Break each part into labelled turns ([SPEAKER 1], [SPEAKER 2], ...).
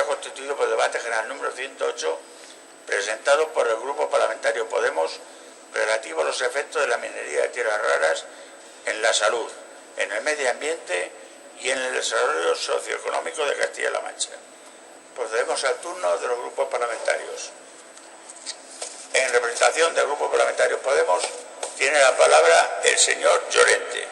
[SPEAKER 1] constituido por el debate general número 108, presentado por el Grupo Parlamentario Podemos, relativo a los efectos de la minería de tierras raras en la salud, en el medio ambiente y en el desarrollo socioeconómico de Castilla-La Mancha. Procedemos al turno de los grupos parlamentarios. En representación del Grupo Parlamentario Podemos, tiene la palabra el señor Llorente.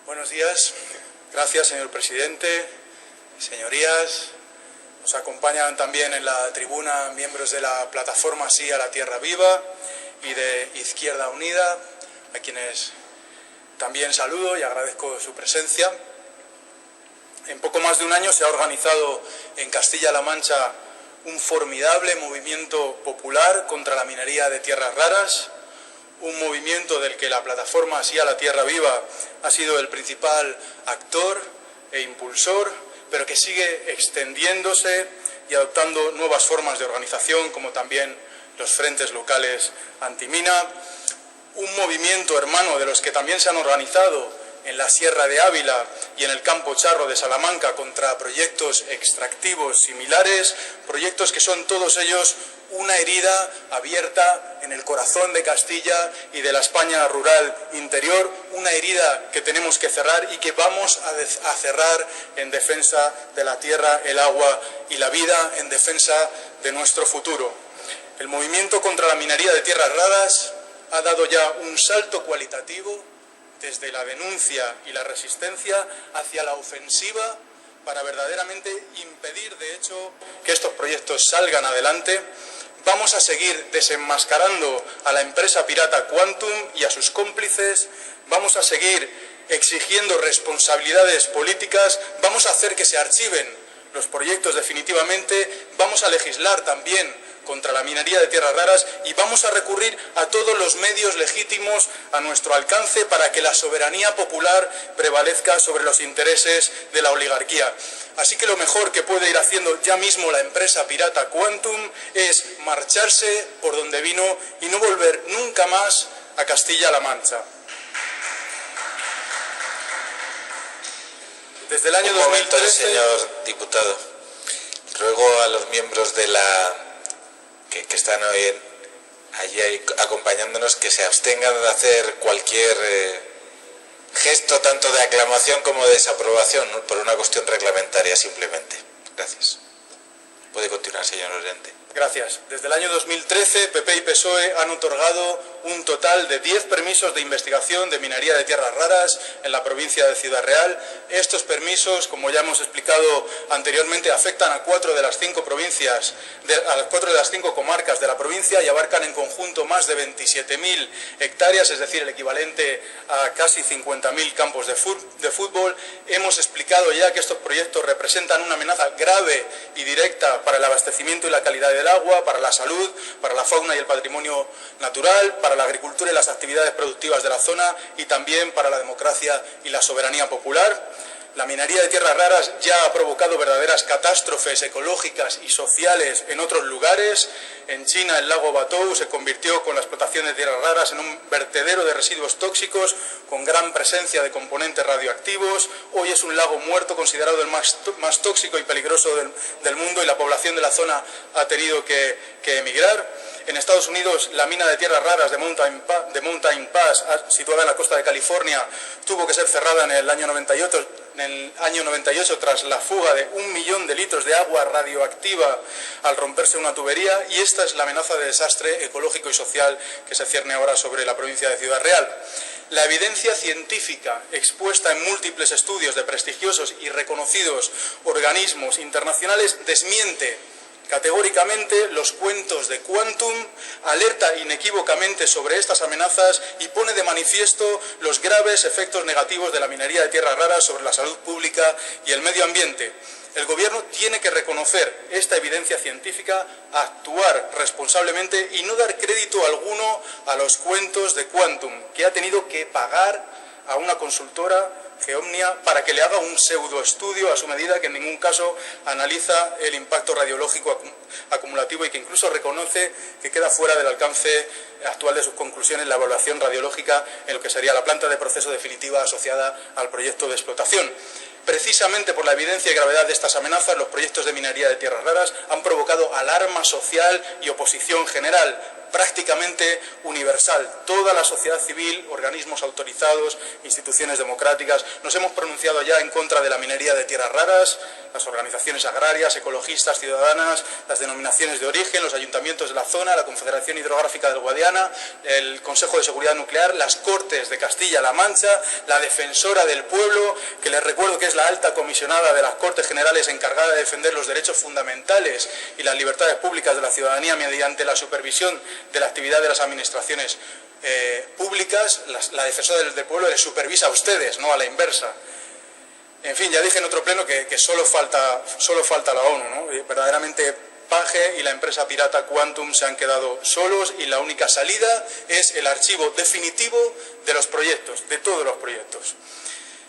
[SPEAKER 2] Buenos días. Gracias, señor presidente. Señorías, nos acompañan también en la tribuna miembros de la plataforma Sí a la Tierra Viva y de Izquierda Unida, a quienes también saludo y agradezco su presencia. En poco más de un año se ha organizado en Castilla-La Mancha un formidable movimiento popular contra la minería de tierras raras, un movimiento del que la plataforma Sí a la Tierra Viva ha sido el principal actor e impulsor, pero que sigue extendiéndose y adoptando nuevas formas de organización, como también los frentes locales antimina. Un movimiento hermano de los que también se han organizado en la Sierra de Ávila y en el Campo Charro de Salamanca contra proyectos extractivos similares, proyectos que son todos ellos una herida abierta en el corazón de Castilla y de la España rural interior, una herida que tenemos que cerrar y que vamos a cerrar en defensa de la tierra, el agua y la vida, en defensa de nuestro futuro. El movimiento contra la minería de tierras raras ha dado ya un salto cualitativo desde la denuncia y la resistencia hacia la ofensiva para verdaderamente impedir, de hecho, que estos proyectos salgan adelante. Vamos a seguir desenmascarando a la empresa pirata Quantum y a sus cómplices, vamos a seguir exigiendo responsabilidades políticas, vamos a hacer que se archiven los proyectos definitivamente, vamos a legislar también contra la minería de tierras raras y vamos a recurrir a todos los medios legítimos a nuestro alcance para que la soberanía popular prevalezca sobre los intereses de la oligarquía. Así que lo mejor que puede ir haciendo ya mismo la empresa pirata Quantum es marcharse por donde vino y no volver nunca más a Castilla-La Mancha. Desde el año 2013...
[SPEAKER 3] señor diputado. Ruego a los miembros de que están hoy allí acompañándonos que se abstengan de hacer cualquier gesto tanto de aclamación como de desaprobación, ¿no? Por una cuestión reglamentaria simplemente. Gracias. Puede continuar, señor Llorente.
[SPEAKER 2] Gracias. Desde el año 2013, PP y PSOE han otorgado un total de 10 permisos de investigación de minería de tierras raras en la provincia de Ciudad Real. Estos permisos, como ya hemos explicado anteriormente, afectan a 4 de las 5 provincias, a las 4 de las 5 comarcas de la provincia y abarcan en conjunto más de 27.000 hectáreas, es decir, el equivalente a casi 50.000 campos de fútbol. Hemos explicado ya que estos proyectos representan una amenaza grave y directa para el abastecimiento y la calidad del agua, para la salud, para la fauna y el patrimonio natural, para la agricultura y las actividades productivas de la zona y también para la democracia y la soberanía popular. La minería de tierras raras ya ha provocado verdaderas catástrofes ecológicas y sociales en otros lugares. En China, el lago Batou se convirtió con la explotación de tierras raras en un vertedero de residuos tóxicos con gran presencia de componentes radioactivos. Hoy es un lago muerto, considerado el más tóxico y peligroso del mundo, y la población de la zona ha tenido que emigrar. En Estados Unidos, la mina de tierras raras de Mountain Pass, situada en la costa de California, tuvo que ser cerrada en el año 98 tras la fuga de 1 millón de litros de agua radioactiva al romperse una tubería, y esta es la amenaza de desastre ecológico y social que se cierne ahora sobre la provincia de Ciudad Real. La evidencia científica expuesta en múltiples estudios de prestigiosos y reconocidos organismos internacionales desmiente categóricamente los cuentos de Quantum, alerta inequívocamente sobre estas amenazas y pone de manifiesto los graves efectos negativos de la minería de tierras raras sobre la salud pública y el medio ambiente. El Gobierno tiene que reconocer esta evidencia científica, actuar responsablemente y no dar crédito alguno a los cuentos de Quantum, que ha tenido que pagar a una consultora, Geomnia, para que le haga un pseudoestudio a su medida que en ningún caso analiza el impacto radiológico acumulativo y que incluso reconoce que queda fuera del alcance actual de sus conclusiones la evaluación radiológica en lo que sería la planta de proceso definitiva asociada al proyecto de explotación. Precisamente por la evidencia y gravedad de estas amenazas, los proyectos de minería de tierras raras han provocado alarma social y oposición general, prácticamente universal. Toda la sociedad civil, organismos autorizados, instituciones democráticas, nos hemos pronunciado ya en contra de la minería de tierras raras, las organizaciones agrarias, ecologistas, ciudadanas, las denominaciones de origen, los ayuntamientos de la zona, la Confederación Hidrográfica del Guadiana, el Consejo de Seguridad Nuclear, las Cortes de Castilla-La Mancha, la Defensora del Pueblo, que les recuerdo que es la alta comisionada de las Cortes Generales encargada de defender los derechos fundamentales y las libertades públicas de la ciudadanía mediante la supervisión de la actividad de las administraciones públicas. La Defensora del Pueblo les supervisa a ustedes, no a la inversa. En fin, ya dije en otro pleno que solo falta la ONU, ¿no? Verdaderamente Page y la empresa pirata Quantum se han quedado solos y la única salida es el archivo definitivo de los proyectos, de todos los proyectos.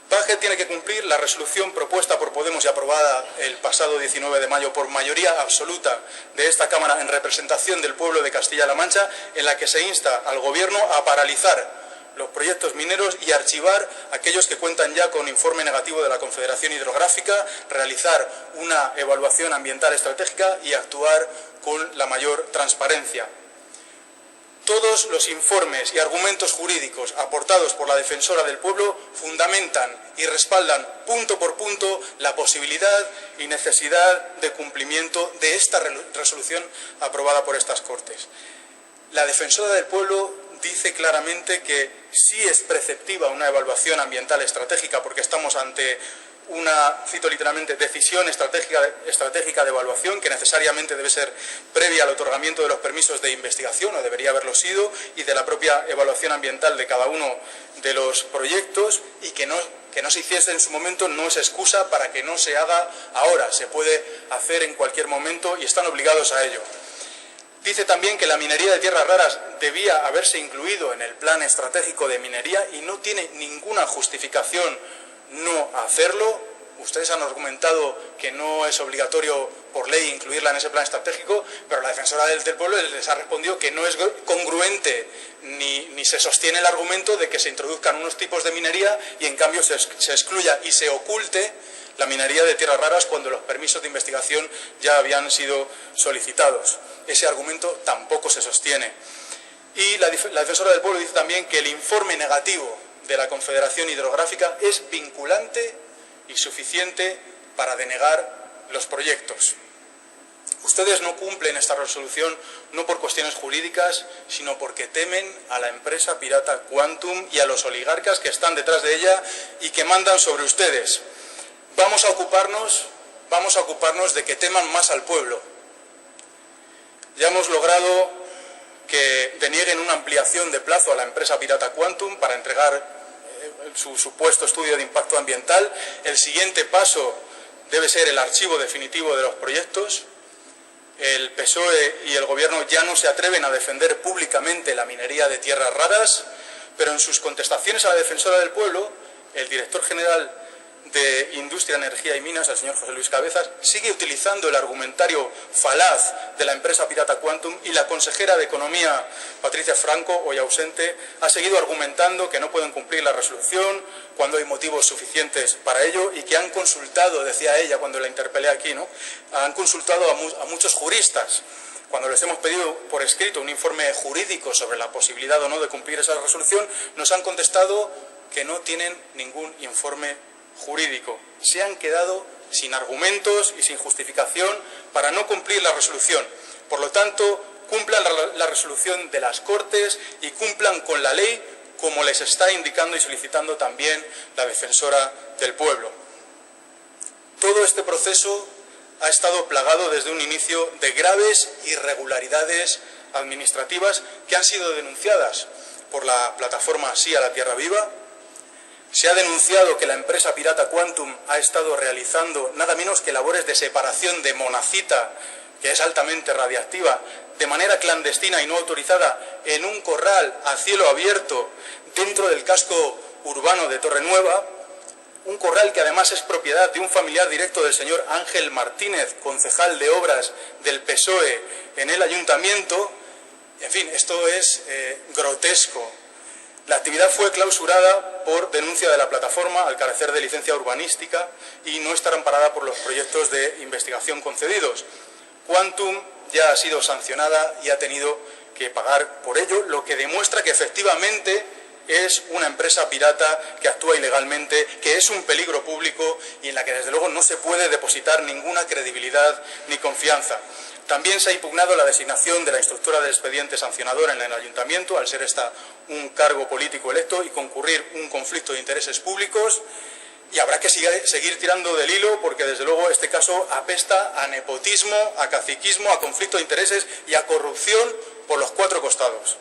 [SPEAKER 2] Page tiene que cumplir la resolución propuesta por Podemos y aprobada el pasado 19 de mayo por mayoría absoluta de esta Cámara en representación del pueblo de Castilla-La Mancha, en la que se insta al Gobierno a paralizar los proyectos mineros y archivar aquellos que cuentan ya con informe negativo de la Confederación Hidrográfica, realizar una evaluación ambiental estratégica y actuar con la mayor transparencia. Todos los informes y argumentos jurídicos aportados por la Defensora del Pueblo fundamentan y respaldan punto por punto la posibilidad y necesidad de cumplimiento de esta resolución aprobada por estas Cortes. La Defensora del Pueblo dice claramente que sí es preceptiva una evaluación ambiental estratégica porque estamos ante una, cito literalmente, decisión estratégica de evaluación que necesariamente debe ser previa al otorgamiento de los permisos de investigación, o debería haberlo sido, y de la propia evaluación ambiental de cada uno de los proyectos, y que no se hiciese en su momento no es excusa para que no se haga ahora, se puede hacer en cualquier momento y están obligados a ello. Dice también que la minería de tierras raras debía haberse incluido en el plan estratégico de minería y no tiene ninguna justificación no hacerlo. Ustedes han argumentado que no es obligatorio por ley incluirla en ese plan estratégico, pero la Defensora del Pueblo les ha respondido que no es congruente ni se sostiene el argumento de que se introduzcan unos tipos de minería y en cambio se excluya y se oculte la minería de tierras raras cuando los permisos de investigación ya habían sido solicitados. Ese argumento tampoco se sostiene. Y la Defensora del Pueblo dice también que el informe negativo de la Confederación Hidrográfica es vinculante y suficiente para denegar los proyectos. Ustedes no cumplen esta resolución no por cuestiones jurídicas, sino porque temen a la empresa pirata Quantum y a los oligarcas que están detrás de ella y que mandan sobre ustedes. Vamos a ocuparnos de que teman más al pueblo. Ya hemos logrado que denieguen una ampliación de plazo a la empresa pirata Quantum para entregar su supuesto estudio de impacto ambiental. El siguiente paso debe ser el archivo definitivo de los proyectos. El PSOE y el Gobierno ya no se atreven a defender públicamente la minería de tierras raras, pero en sus contestaciones a la Defensora del Pueblo, el director general de Industria, Energía y Minas, el señor José Luis Cabezas, sigue utilizando el argumentario falaz de la empresa pirata Quantum, y la consejera de Economía, Patricia Franco, hoy ausente, ha seguido argumentando que no pueden cumplir la resolución cuando hay motivos suficientes para ello y que han consultado, decía ella cuando la interpelé aquí, ¿no? Han consultado a muchos juristas. Cuando les hemos pedido por escrito un informe jurídico sobre la posibilidad o no de cumplir esa resolución, nos han contestado que no tienen ningún informe jurídico. Se han quedado sin argumentos y sin justificación para no cumplir la resolución. Por lo tanto, cumplan la resolución de las Cortes y cumplan con la ley, como les está indicando y solicitando también la Defensora del Pueblo. Todo este proceso ha estado plagado desde un inicio de graves irregularidades administrativas que han sido denunciadas por la plataforma Sí a la Tierra Viva, Se ha denunciado que la empresa pirata Quantum ha estado realizando nada menos que labores de separación de monazita, que es altamente radiactiva, de manera clandestina y no autorizada, en un corral a cielo abierto dentro del casco urbano de Torrenueva, un corral que además es propiedad de un familiar directo del señor Ángel Martínez, concejal de Obras del PSOE en el Ayuntamiento. En fin, esto es grotesco. La actividad fue clausurada por denuncia de la plataforma al carecer de licencia urbanística y no estar amparada por los proyectos de investigación concedidos. Quantum ya ha sido sancionada y ha tenido que pagar por ello, lo que demuestra que efectivamente es una empresa pirata que actúa ilegalmente, que es un peligro público y en la que desde luego no se puede depositar ninguna credibilidad ni confianza. También se ha impugnado la designación de la instructora del expediente sancionador en el Ayuntamiento, al ser esta un cargo político electo y concurrir un conflicto de intereses públicos. Y habrá que seguir tirando del hilo porque desde luego este caso apesta a nepotismo, a caciquismo, a conflicto de intereses y a corrupción por los cuatro costados.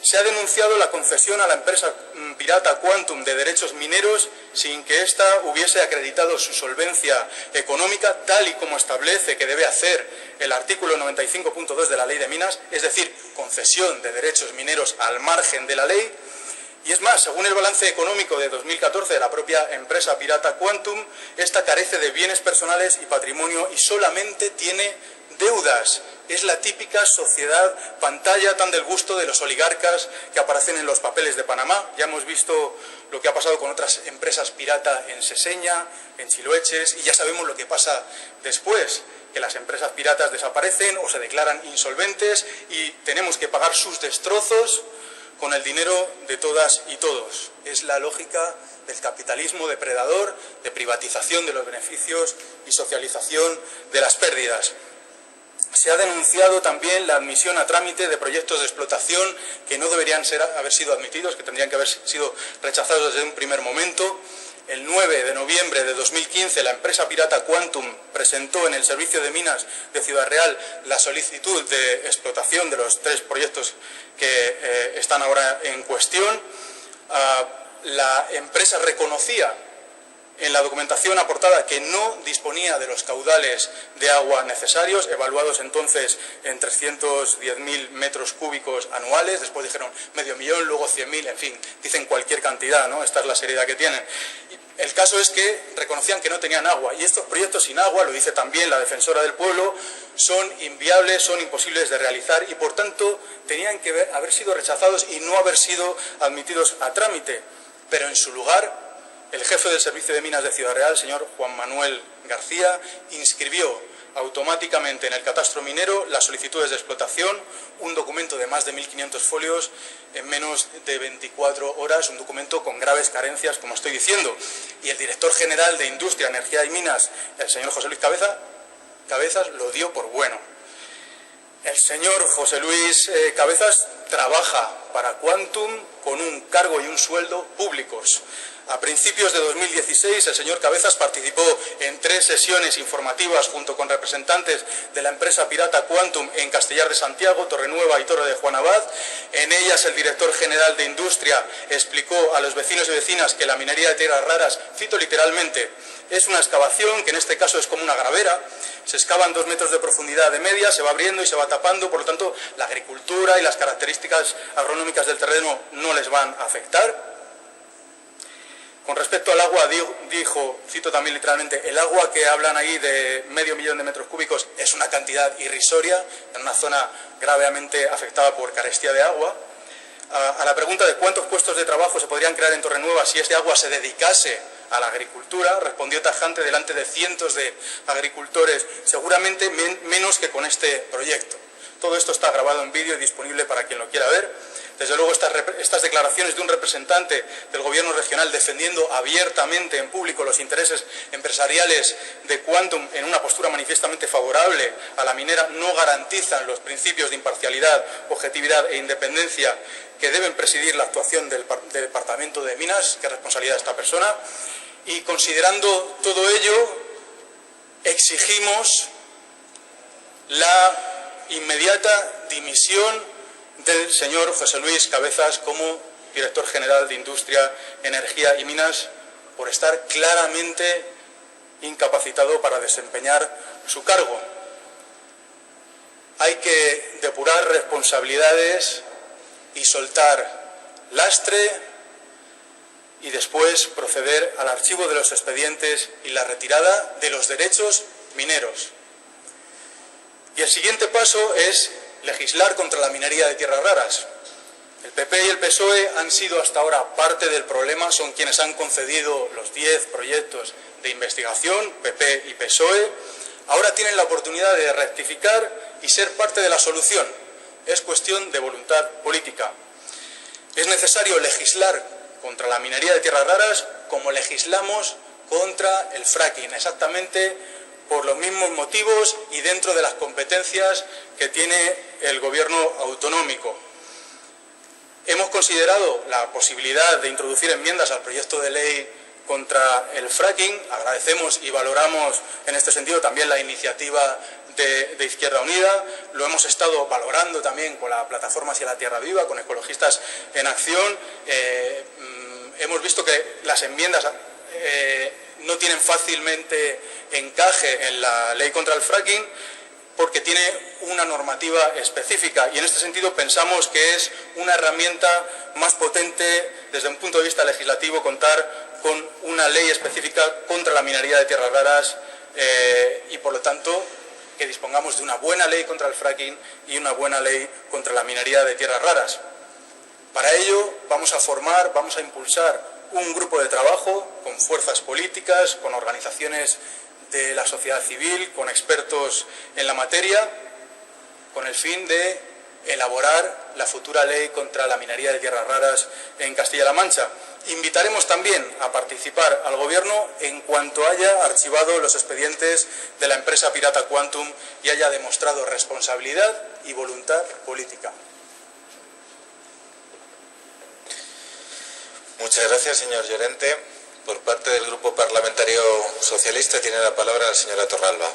[SPEAKER 2] Se ha denunciado la concesión a la empresa pirata Quantum de derechos mineros sin que ésta hubiese acreditado su solvencia económica, tal y como establece que debe hacer el artículo 95.2 de la Ley de Minas, es decir, concesión de derechos mineros al margen de la ley. Y es más, según el balance económico de 2014 de la propia empresa pirata Quantum, esta carece de bienes personales y patrimonio y solamente tiene deudas. Es la típica sociedad pantalla tan del gusto de los oligarcas que aparecen en los papeles de Panamá. Ya hemos visto lo que ha pasado con otras empresas pirata en Seseña, en Chiloeches, y ya sabemos lo que pasa después, que las empresas piratas desaparecen o se declaran insolventes y tenemos que pagar sus destrozos con el dinero de todas y todos. Es la lógica del capitalismo depredador, de privatización de los beneficios y socialización de las pérdidas. Se ha denunciado también la admisión a trámite de proyectos de explotación que no deberían haber sido admitidos, que tendrían que haber sido rechazados desde un primer momento. El 9 de noviembre de 2015 la empresa pirata Quantum presentó en el Servicio de Minas de Ciudad Real la solicitud de explotación de los 3 proyectos que están ahora en cuestión. La empresa reconocía en la documentación aportada que no disponía de los caudales de agua necesarios, evaluados entonces en 310.000 metros cúbicos anuales, después dijeron 500.000, luego 100.000, en fin, dicen cualquier cantidad, ¿no? Esta es la seriedad que tienen. El caso es que reconocían que no tenían agua, y estos proyectos sin agua, lo dice también la defensora del pueblo, son inviables, son imposibles de realizar y por tanto tenían que haber sido rechazados y no haber sido admitidos a trámite, pero en su lugar el jefe del Servicio de Minas de Ciudad Real, señor Juan Manuel García, inscribió automáticamente en el catastro minero las solicitudes de explotación, un documento de más de 1.500 folios en menos de 24 horas, un documento con graves carencias, como estoy diciendo. Y el director general de Industria, Energía y Minas, el señor José Luis Cabezas, lo dio por bueno. El señor José Luis Cabezas trabaja para Quantum con un cargo y un sueldo públicos. A principios de 2016, el señor Cabezas participó en 3 sesiones informativas junto con representantes de la empresa pirata Quantum en Castellar de Santiago, Torrenueva y Torre de Juan Abad. En ellas, el director general de Industria explicó a los vecinos y vecinas que la minería de tierras raras, cito literalmente, es una excavación que en este caso es como una gravera. Se excavan 2 metros de profundidad de media, se va abriendo y se va tapando, por lo tanto, la agricultura y las características agronómicas del terreno no les van a afectar. Con respecto al agua, dijo, cito también literalmente, el agua que hablan ahí de 500.000 de metros cúbicos es una cantidad irrisoria en una zona gravemente afectada por carestía de agua. A la pregunta de cuántos puestos de trabajo se podrían crear en Torrenueva si ese agua se dedicase a la agricultura, respondió tajante delante de cientos de agricultores, seguramente menos que con este proyecto. Todo esto está grabado en vídeo y disponible para quien lo quiera ver. Desde luego, estas declaraciones de un representante del Gobierno regional defendiendo abiertamente en público los intereses empresariales de Quantum en una postura manifiestamente favorable a la minera no garantizan los principios de imparcialidad, objetividad e independencia que deben presidir la actuación del Departamento de Minas, que es responsabilidad de esta persona. Y considerando todo ello, exigimos la inmediata dimisión del señor José Luis Cabezas como director general de Industria, Energía y Minas, por estar claramente incapacitado para desempeñar su cargo. Hay que depurar responsabilidades y soltar lastre y después proceder al archivo de los expedientes y la retirada de los derechos mineros. Y el siguiente paso es legislar contra la minería de tierras raras. El PP y el PSOE han sido hasta ahora parte del problema, son quienes han concedido los 10 proyectos de investigación, PP y PSOE. Ahora tienen la oportunidad de rectificar y ser parte de la solución. Es cuestión de voluntad política. Es necesario legislar contra la minería de tierras raras como legislamos contra el fracking, exactamente por los mismos motivos y dentro de las competencias que tiene el gobierno autonómico. Hemos considerado la posibilidad de introducir enmiendas al proyecto de ley contra el fracking. Agradecemos y valoramos en este sentido también la iniciativa de Izquierda Unida. Lo hemos estado valorando también con la plataforma Hacia la Tierra Viva, con Ecologistas en Acción. Hemos visto que las enmiendas no tienen fácilmente encaje en la ley contra el fracking porque tiene una normativa específica y en este sentido pensamos que es una herramienta más potente desde un punto de vista legislativo contar con una ley específica contra la minería de tierras raras y por lo tanto que dispongamos de una buena ley contra el fracking y una buena ley contra la minería de tierras raras. Para ello vamos a impulsar un grupo de trabajo con fuerzas políticas, con organizaciones de la sociedad civil, con expertos en la materia, con el fin de elaborar la futura ley contra la minería de tierras raras en Castilla-La Mancha. Invitaremos también a participar al Gobierno en cuanto haya archivado los expedientes de la empresa pirata Quantum y haya demostrado responsabilidad y voluntad política.
[SPEAKER 3] Muchas gracias, señor Llorente. Por parte del Grupo Parlamentario Socialista tiene la palabra la señora Torralba.